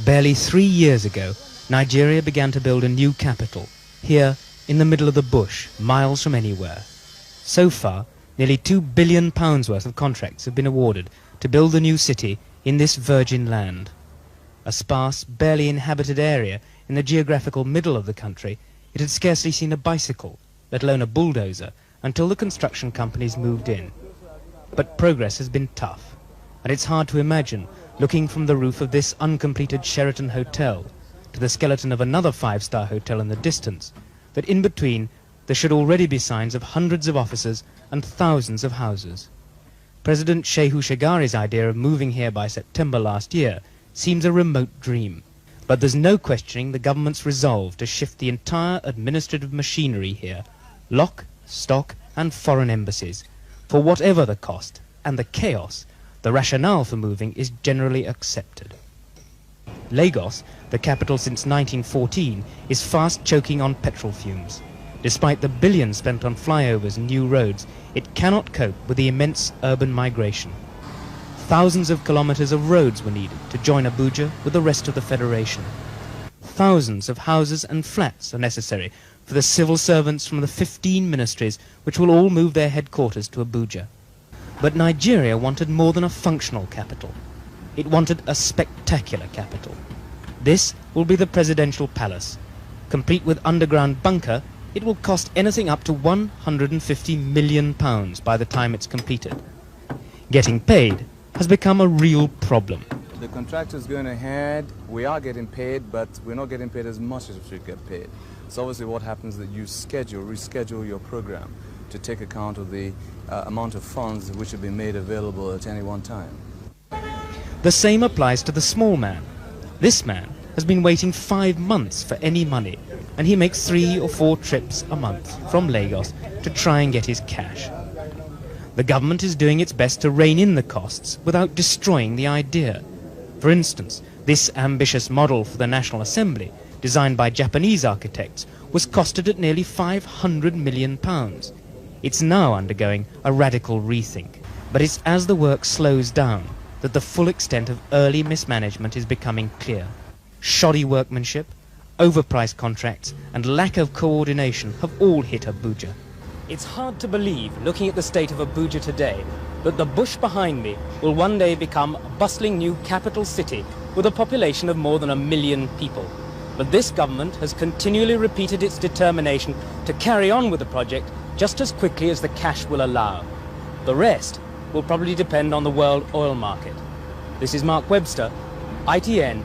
Barely 3 years ago, Nigeria began to build a new capital, here in the middle of the bush, miles from anywhere. So far, nearly £2 billion worth of contracts have been awarded to build the new city in this virgin land. A sparse, barely inhabited area in the geographical middle of the country, it had scarcely seen a bicycle, let alone a bulldozer, until the construction companies moved in. But progress has been tough, and it's hard to imagine, looking from the roof of this uncompleted Sheraton hotel to the skeleton of another five-star hotel in the distance, that in between there should already be signs of hundreds of offices and thousands of houses. President Shehu Shagari's idea of moving here by September last year seems a remote dream, but there's no questioning the government's resolve to shift the entire administrative machinery here, lock, stock and foreign embassies, for whatever the cost and the chaos. The rationale for moving is generally accepted. Lagos, the capital since 1914, is fast choking on petrol fumes. Despite the billions spent on flyovers and new roads, it cannot cope with the immense urban migration. Thousands of kilometers of roads were needed to join Abuja with the rest of the federation. Thousands of houses and flats are necessary for the civil servants from the 15 ministries which will all move their headquarters to Abuja. But Nigeria wanted more than a functional capital. It wanted a spectacular capital. This will be the presidential palace. Complete with underground bunker, it will cost anything up to £150 million by the time it's completed. Getting paid has become a real problem. The contractor's going ahead, we are getting paid, but we're not getting paid as much as we should get paid. So obviously what happens is that you reschedule your program to take account of the amount of funds which have been made available at any one time. The same applies to the small man. This man has been waiting 5 months for any money, and he makes 3 or 4 trips a month from Lagos to try and get his cash. The government is doing its best to rein in the costs without destroying the idea. For instance, this ambitious model for the National Assembly, designed by Japanese architects, was costed at nearly £500 million. It's now undergoing a radical rethink, but it's as the work slows down that the full extent of early mismanagement is becoming clear. Shoddy workmanship, overpriced contracts and lack of coordination have all hit Abuja. It's hard to believe, looking at the state of Abuja today, that the bush behind me will one day become a bustling new capital city with a population of more than 1 million people. But this government has continually repeated its determination to carry on with the project just as quickly as the cash will allow. The rest will probably depend on the world oil market. This is Mark Webster, ITN